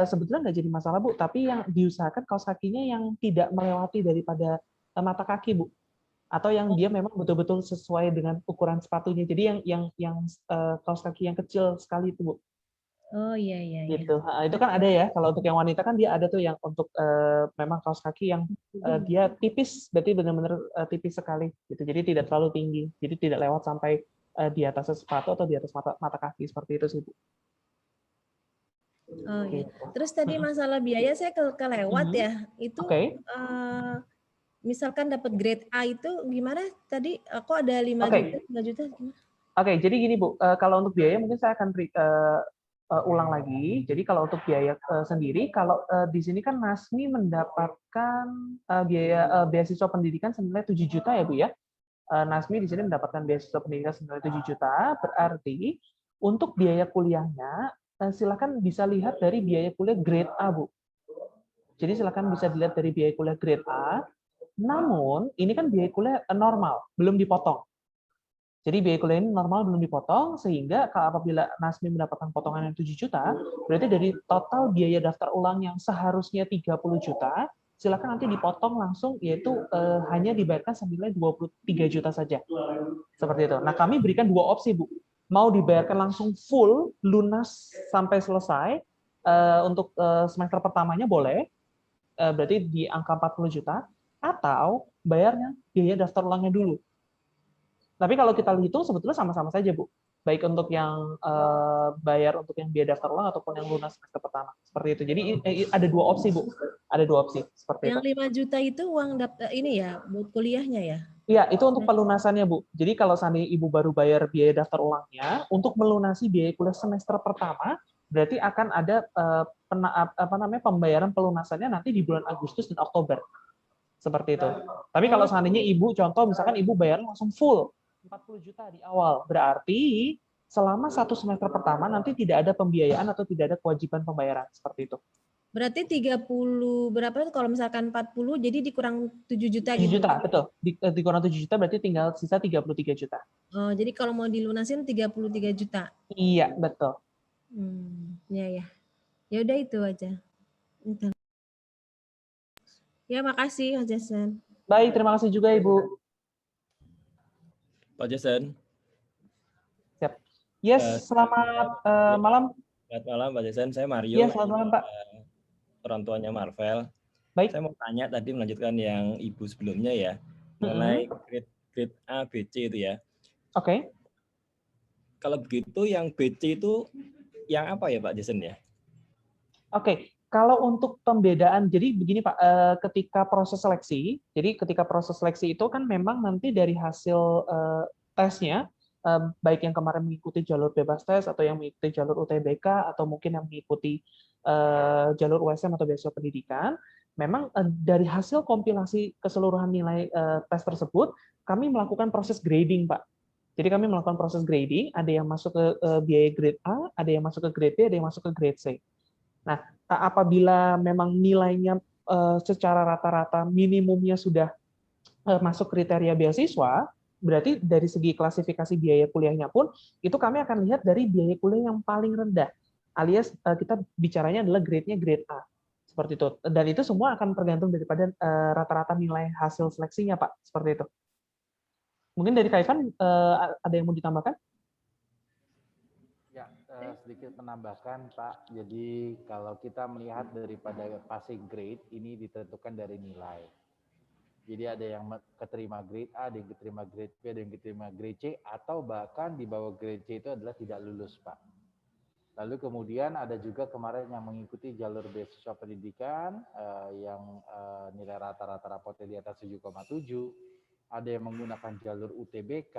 sebetulnya nggak jadi masalah, Bu, tapi yang diusahakan kaos kakinya yang tidak melewati daripada mata kaki, Bu. Atau yang dia memang betul-betul sesuai dengan ukuran sepatunya. Jadi yang kaos kaki yang kecil sekali itu, Bu. Oh iya. Gitu. Itu kan ada ya. Kalau untuk yang wanita kan dia ada tuh yang untuk memang kaos kaki yang dia tipis, berarti benar-benar tipis sekali gitu. Jadi tidak terlalu tinggi. Jadi tidak lewat sampai di atas sepatu atau di atas mata kaki seperti itu sih, Bu. Oh iya. Terus tadi masalah biaya saya kelewat ya. Itu misalkan dapat grade A itu gimana tadi? Aku ada 5 juta gimana? Oke, jadi gini Bu, kalau untuk biaya mungkin saya akan ulang lagi. Jadi kalau untuk biaya sendiri, kalau di sini kan Nasmi mendapatkan biaya beasiswa pendidikan senilai 7 juta ya Bu ya. Nasmi di sini mendapatkan beasiswa pendidikan senilai 7 juta, berarti untuk biaya kuliahnya silakan bisa lihat dari biaya kuliah grade A, Bu. Jadi silakan bisa dilihat dari biaya kuliah grade A. Namun ini kan biaya kuliah normal, belum dipotong. Jadi biaya kuliah ini normal belum dipotong, sehingga apabila Nasmi mendapatkan potongan yang 7 juta, berarti dari total biaya daftar ulang yang seharusnya 30 juta, silakan nanti dipotong langsung, yaitu hanya dibayarkan senilai 23 juta saja. Seperti itu. Nah, kami berikan dua opsi, Bu. Mau dibayarkan langsung full, lunas sampai selesai, untuk semester pertamanya boleh, berarti di angka 40 juta, atau bayarnya biaya daftar ulangnya dulu. Tapi kalau kita hitung sebetulnya sama-sama saja, Bu. Baik untuk yang bayar untuk yang biaya daftar ulang ataupun yang lunas semester pertama. Seperti itu. Jadi ada dua opsi, Bu. Ada dua opsi seperti Yang itu. 5 juta itu uang daftar ini ya, buat kuliahnya ya? Iya, itu untuk pelunasannya, Bu. Jadi kalau seandainya Ibu baru bayar biaya daftar ulangnya, untuk melunasi biaya kuliah semester pertama, berarti akan ada pembayaran pelunasannya nanti di bulan Agustus dan Oktober. Seperti itu. Tapi kalau seandainya Ibu, contoh misalkan Ibu bayar langsung full 40 juta di awal, berarti selama satu semester pertama nanti tidak ada pembiayaan atau tidak ada kewajiban pembayaran. Seperti itu. Berarti 30 berapa kalau misalkan 40 jadi dikurang 7 juta 7 gitu. juta, betul. Dikurang 7 juta berarti tinggal sisa 33 juta. Oh, jadi kalau mau dilunasin 33 juta. Iya, betul. Ya. Ya udah itu aja. Itu. Ya, makasih Mas Jason. Baik, terima kasih juga Ibu. Pak Jason. Siap. Yes, selamat malam. Selamat malam Pak Jason, saya Mario. Iya, selamat malam Pak. Orang tuanya Marvel. Baik. Saya mau tanya tadi melanjutkan yang Ibu sebelumnya ya, mengenai grade A, B, C itu ya. Oke. Kalau begitu yang BC itu yang apa ya Pak Jason ya? Oke. Kalau untuk pembedaan, jadi begini Pak, ketika proses seleksi itu kan memang nanti dari hasil tesnya, baik yang kemarin mengikuti jalur bebas tes atau yang mengikuti jalur UTBK atau mungkin yang mengikuti jalur USM atau beasiswa pendidikan, memang dari hasil kompilasi keseluruhan nilai tes tersebut, kami melakukan proses grading Pak. Jadi kami melakukan proses grading, ada yang masuk ke biaya grade A, ada yang masuk ke grade B, ada yang masuk ke grade C. Nah, apabila memang nilainya secara rata-rata minimumnya sudah masuk kriteria beasiswa, berarti dari segi klasifikasi biaya kuliahnya pun, itu kami akan lihat dari biaya kuliah yang paling rendah, alias kita bicaranya adalah grade-nya grade A. Seperti itu. Dan itu semua akan tergantung daripada rata-rata nilai hasil seleksinya, Pak. Seperti itu. Mungkin dari Kak Ivan, ada yang mau ditambahkan? Ya, sedikit menambahkan Pak. Jadi kalau kita melihat daripada passing grade ini ditentukan dari nilai. Jadi ada yang keterima grade A, ada yang keterima grade B, ada yang keterima grade C, atau bahkan di bawah grade C itu adalah tidak lulus Pak. Lalu kemudian ada juga kemarin yang mengikuti jalur beasiswa pendidikan yang nilai rata-rata rapotnya di atas 7,7, ada yang menggunakan jalur UTBK,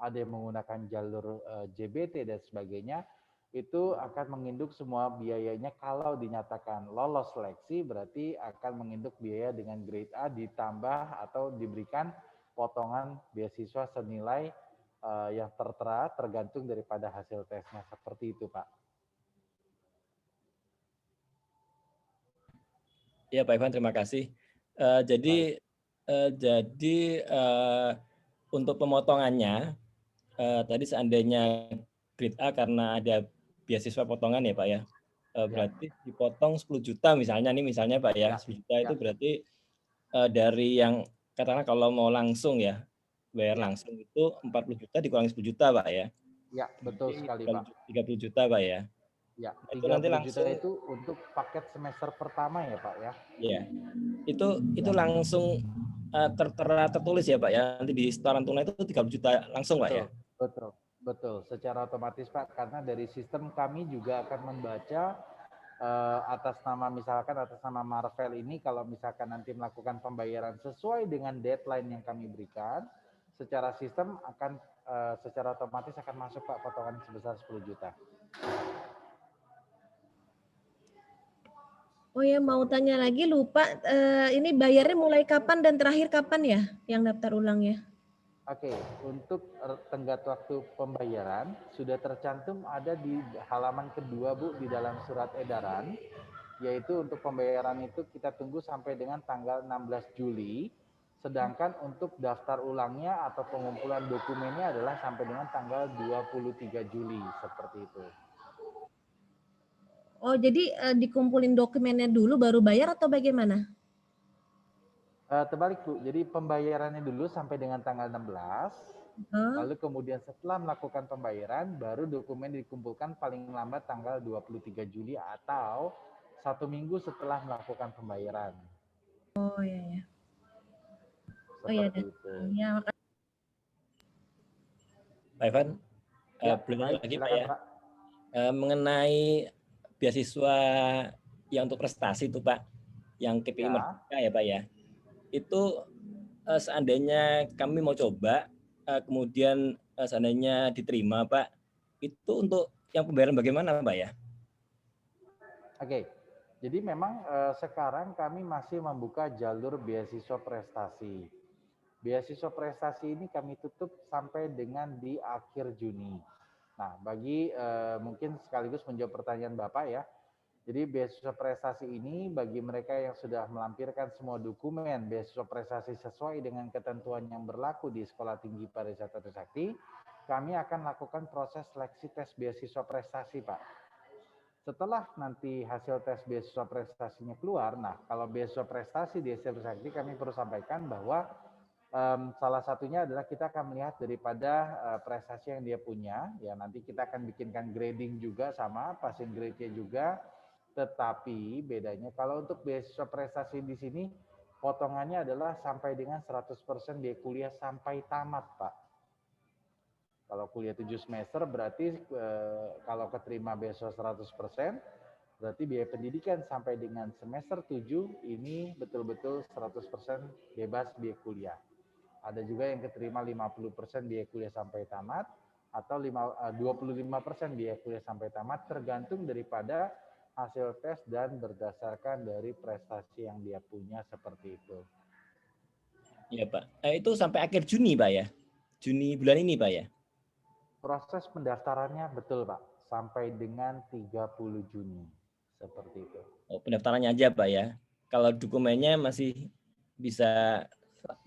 ada yang menggunakan jalur JBT dan sebagainya, itu akan menginduk semua biayanya. Kalau dinyatakan lolos seleksi berarti akan menginduk biaya dengan grade A ditambah atau diberikan potongan beasiswa senilai yang tertera tergantung daripada hasil tesnya. Seperti itu Pak. Ya Pak Ivan, terima kasih. Jadi untuk pemotongannya tadi seandainya grade A karena ada beasiswa potongan ya Pak ya, berarti dipotong 10 juta misalnya Pak ya, 10 juta itu berarti dari yang katakanlah kalau mau langsung ya, bayar langsung itu 40 juta dikurangi 10 juta Pak ya. Ya, betul sekali Pak. 30 juta Pak ya. Ya, 30 itu nanti langsung juta itu untuk paket semester pertama ya Pak ya. Iya. Itu langsung tertulis ya Pak ya. Nanti di setoran tunai itu 30 juta langsung Pak ya. Betul. Secara otomatis Pak, karena dari sistem kami juga akan membaca atas nama Marvel ini, kalau misalkan nanti melakukan pembayaran sesuai dengan deadline yang kami berikan, secara sistem akan secara otomatis akan masuk Pak potongan sebesar 10 juta. Oh ya, mau tanya lagi lupa, ini bayarnya mulai kapan dan terakhir kapan ya yang daftar ulangnya? Oke, untuk tenggat waktu pembayaran sudah tercantum ada di halaman kedua Bu di dalam surat edaran, yaitu untuk pembayaran itu kita tunggu sampai dengan tanggal 16 Juli sedangkan untuk daftar ulangnya atau pengumpulan dokumennya adalah sampai dengan tanggal 23 Juli, seperti itu. Oh, jadi dikumpulin dokumennya dulu baru bayar atau bagaimana? Terbalik Bu, jadi pembayarannya dulu sampai dengan tanggal 16, lalu kemudian setelah melakukan pembayaran, baru dokumen dikumpulkan paling lambat tanggal 23 Juli atau 1 minggu setelah melakukan pembayaran. Oh iya ya. Oh iya Seperti itu. Ya, makasih. Pak Ivan, Ya, belum baik, lagi Pak silakan, ya. Pak. Mengenai beasiswa yang untuk prestasi itu Pak, yang KPI Ya. Merdeka ya Pak ya. Itu seandainya kami mau coba, kemudian seandainya diterima Pak, itu untuk yang pembayaran bagaimana Pak ya? Oke, jadi memang sekarang kami masih membuka jalur beasiswa prestasi. Beasiswa prestasi ini kami tutup sampai dengan di akhir Juni. Nah, bagi mungkin sekaligus menjawab pertanyaan Bapak ya. Jadi beasiswa prestasi ini bagi mereka yang sudah melampirkan semua dokumen beasiswa prestasi sesuai dengan ketentuan yang berlaku di Sekolah Tinggi Pariwisata Trisakti, kami akan lakukan proses seleksi tes beasiswa prestasi, Pak. Setelah nanti hasil tes beasiswa prestasinya keluar, nah kalau beasiswa prestasi di STM Trisakti kami perlu sampaikan bahwa salah satunya adalah kita akan melihat daripada prestasi yang dia punya, ya nanti kita akan bikinkan grading juga sama, passing grade-nya juga. Tetapi bedanya kalau untuk beasiswa prestasi di sini potongannya adalah sampai dengan 100% biaya kuliah sampai tamat, Pak. Kalau kuliah 7 semester berarti kalau keterima beasiswa 100%, berarti biaya pendidikan sampai dengan semester 7 ini betul-betul 100% bebas biaya kuliah. Ada juga yang keterima 50% biaya kuliah sampai tamat atau 25% biaya kuliah sampai tamat tergantung daripada hasil tes dan berdasarkan dari prestasi yang dia punya seperti itu. Iya Pak. Itu sampai akhir Juni Pak ya? Juni bulan ini Pak ya? Proses pendaftarannya betul Pak, sampai dengan 30 Juni. Seperti itu. Oh, pendaftarannya aja Pak ya? Kalau dokumennya masih bisa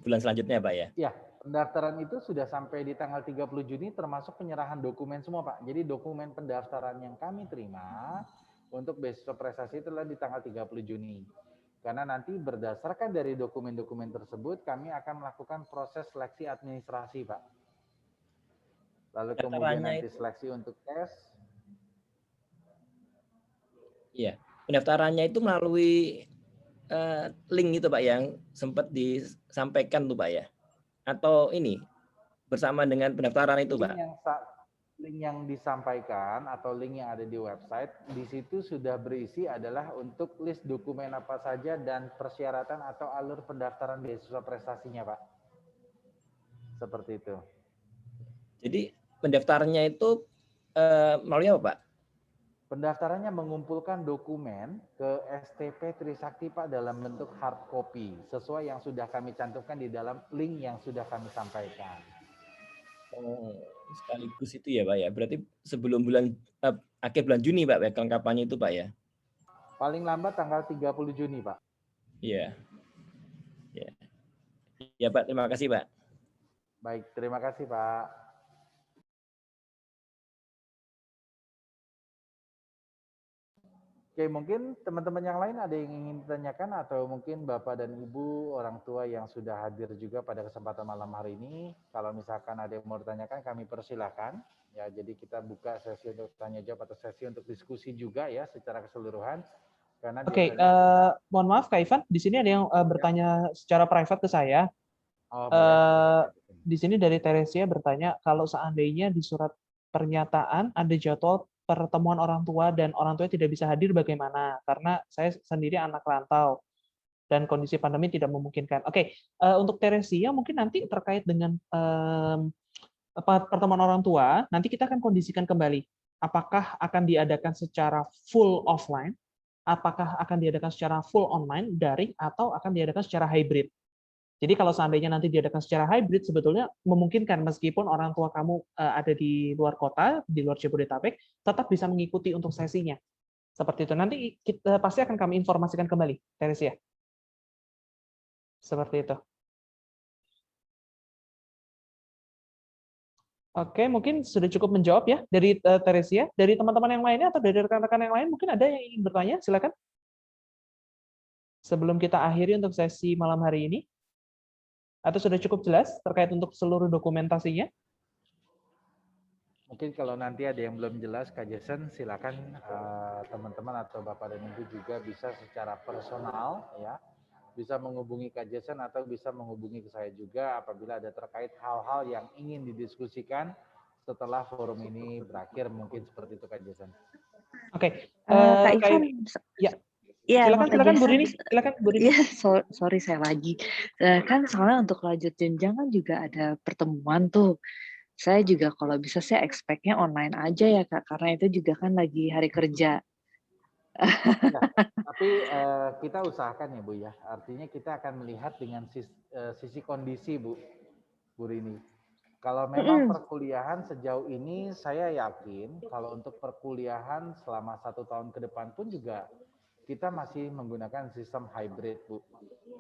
bulan selanjutnya Pak ya? Iya, pendaftaran itu sudah sampai di tanggal 30 Juni termasuk penyerahan dokumen semua Pak. Jadi dokumen pendaftaran yang kami terima untuk beasiswa prestasi itu adalah di tanggal 30 Juni. Karena nanti berdasarkan dari dokumen-dokumen tersebut kami akan melakukan proses seleksi administrasi Pak. Lalu kemudian nanti seleksi untuk tes. Iya, pendaftarannya itu melalui link itu Pak yang sempat disampaikan tuh Pak ya? Atau ini bersama dengan pendaftaran itu Pak? Link yang disampaikan atau link yang ada di website, di situ sudah berisi adalah untuk list dokumen apa saja dan persyaratan atau alur pendaftaran beasiswa prestasinya Pak. Seperti itu. Jadi pendaftarannya itu melalui apa Pak? Pendaftarannya mengumpulkan dokumen ke STP Trisakti Pak dalam bentuk hard copy sesuai yang sudah kami cantumkan di dalam link yang sudah kami sampaikan. Oh, sekaligus itu ya Pak ya. Berarti sebelum akhir bulan Juni Pak kelengkapannya itu Pak ya. Paling lambat tanggal 30 Juni Pak. Iya. Ya. Ya Pak, terima kasih Pak. Baik, terima kasih Pak. Oke, mungkin teman-teman yang lain ada yang ingin ditanyakan atau mungkin Bapak dan Ibu orang tua yang sudah hadir juga pada kesempatan malam hari ini. Kalau misalkan ada yang mau ditanyakan kami persilahkan. Ya, jadi kita buka sesi untuk tanya jawab atau sesi untuk diskusi juga ya secara keseluruhan. Karena Oke, mohon maaf Kak Ivan, di sini ada yang bertanya secara private ke saya. Oh, di sini dari Teresia bertanya kalau seandainya di surat pernyataan ada jadwal pertemuan orang tua dan orang tua tidak bisa hadir bagaimana? Karena saya sendiri anak rantau dan kondisi pandemi tidak memungkinkan. Oke, untuk Teresia mungkin nanti terkait dengan pertemuan orang tua, nanti kita akan kondisikan kembali. Apakah akan diadakan secara full offline, apakah akan diadakan secara full online, daring, atau akan diadakan secara hybrid. Jadi kalau seandainya nanti diadakan secara hybrid, sebetulnya memungkinkan meskipun orang tua kamu ada di luar kota, di luar Jabodetabek, tetap bisa mengikuti untuk sesinya. Seperti itu. Nanti kita pasti akan kami informasikan kembali, Teresia. Seperti itu. Oke, mungkin sudah cukup menjawab ya dari Teresia. Dari teman-teman yang lainnya atau dari rekan-rekan yang lain mungkin ada yang ingin bertanya, silakan. Sebelum kita akhiri untuk sesi malam hari ini. Atau sudah cukup jelas terkait untuk seluruh dokumentasinya? Mungkin kalau nanti ada yang belum jelas, Kak Jason, silakan teman-teman atau Bapak dan Ibu juga bisa secara personal ya, bisa menghubungi Kak Jason atau bisa menghubungi ke saya juga apabila ada terkait hal-hal yang ingin didiskusikan setelah forum ini berakhir, mungkin seperti itu Kak Jason. Oke. Kak Ivan, Ya. Ya, silakan Bu Rini. Silakan Bu Rini. Iya, sorry saya lagi. Kan soalnya untuk lanjut jenjang kan juga ada pertemuan tuh. Saya juga kalau bisa saya expect-nya online aja ya Kak, karena itu juga kan lagi hari kerja. Ya, tapi kita usahakan ya Bu ya, artinya kita akan melihat dengan sisi kondisi Bu Rini. Kalau memang perkuliahan sejauh ini saya yakin kalau untuk perkuliahan selama 1 tahun ke depan pun juga kita masih menggunakan sistem hybrid Bu.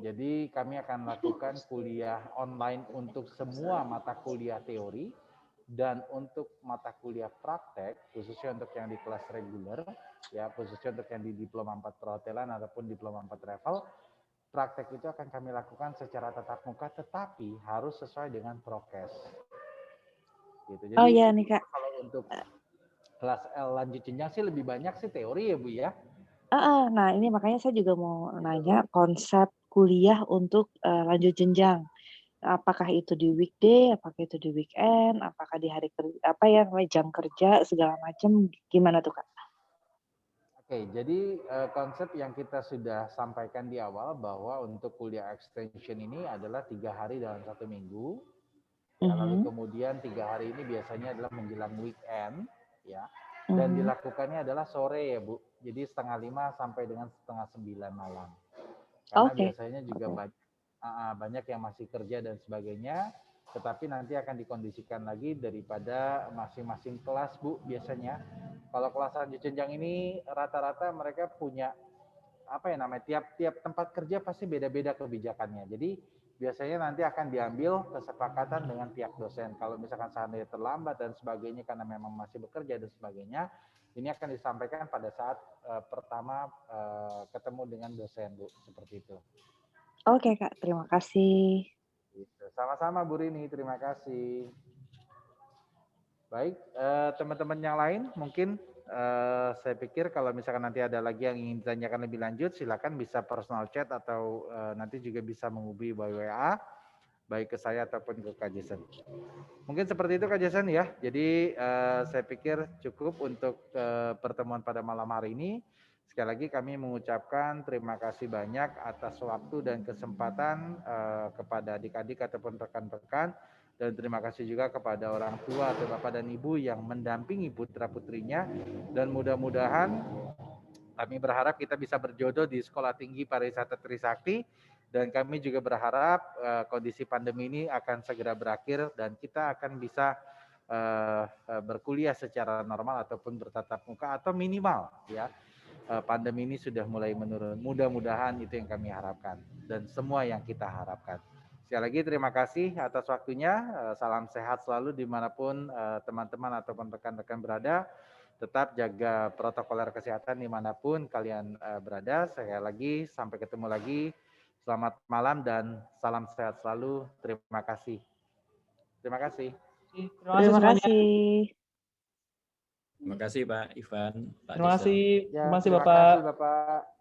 Jadi kami akan lakukan kuliah online untuk semua mata kuliah teori dan untuk mata kuliah praktek, khususnya untuk yang di kelas reguler, ya khususnya untuk yang di diploma 4 perhotelan ataupun diploma 4 travel, praktek itu akan kami lakukan secara tatap muka, tetapi harus sesuai dengan prokes. Gitu. Jadi iya nih Kak. Kalau untuk kelas L lanjut jenjang sih lebih banyak sih teori ya Bu ya. Nah ini makanya saya juga mau nanya konsep kuliah untuk lanjut jenjang. Apakah itu di weekday, apakah itu di weekend, apakah di hari kerja, jam kerja segala macam, gimana tuh Kak? Oke, jadi konsep yang kita sudah sampaikan di awal bahwa untuk kuliah extension ini adalah 3 hari dalam 1 minggu. Ya, lalu kemudian 3 hari ini biasanya adalah menjelang weekend, ya. Dan dilakukannya adalah sore ya Bu. Jadi 5:30 sampai dengan 8:30 malam. Karena biasanya juga banyak yang masih kerja dan sebagainya, tetapi nanti akan dikondisikan lagi daripada masing-masing kelas Bu biasanya. Kalau kelas lanjut jenjang ini rata-rata mereka punya tiap tempat kerja pasti beda-beda kebijakannya. Jadi biasanya nanti akan diambil kesepakatan dengan pihak dosen. Kalau misalkan seandainya terlambat dan sebagainya karena memang masih bekerja dan sebagainya, ini akan disampaikan pada saat pertama ketemu dengan dosen Bu, seperti itu. Oke Kak, terima kasih. Sama-sama Bu Rini, terima kasih. Baik, teman-teman yang lain mungkin saya pikir kalau misalkan nanti ada lagi yang ingin ditanyakan lebih lanjut, silakan bisa personal chat atau nanti juga bisa menghubungi by WA, baik ke saya ataupun ke Kak Jason. Mungkin seperti itu Kak Jason ya. Jadi saya pikir cukup untuk pertemuan pada malam hari ini. Sekali lagi kami mengucapkan terima kasih banyak atas waktu dan kesempatan kepada adik-adik ataupun rekan-rekan. Dan terima kasih juga kepada orang tua atau Bapak dan Ibu yang mendampingi putra-putrinya. Dan mudah-mudahan kami berharap kita bisa berjodoh di Sekolah Tinggi Pariwisata Trisakti. Dan kami juga berharap kondisi pandemi ini akan segera berakhir dan kita akan bisa berkuliah secara normal ataupun bertatap muka atau minimal ya pandemi ini sudah mulai menurun. Mudah-mudahan itu yang kami harapkan dan semua yang kita harapkan. Sekali lagi terima kasih atas waktunya. Salam sehat selalu dimanapun teman-teman ataupun rekan-rekan berada. Tetap jaga protokol kesehatan dimanapun kalian berada. Sekali lagi sampai ketemu lagi. Selamat malam dan salam sehat selalu. Terima kasih. Terima kasih. Terima kasih. Terima kasih Pak Ivan. Terima kasih. Ya, Terima kasih terima Bapak. kasih Bapak.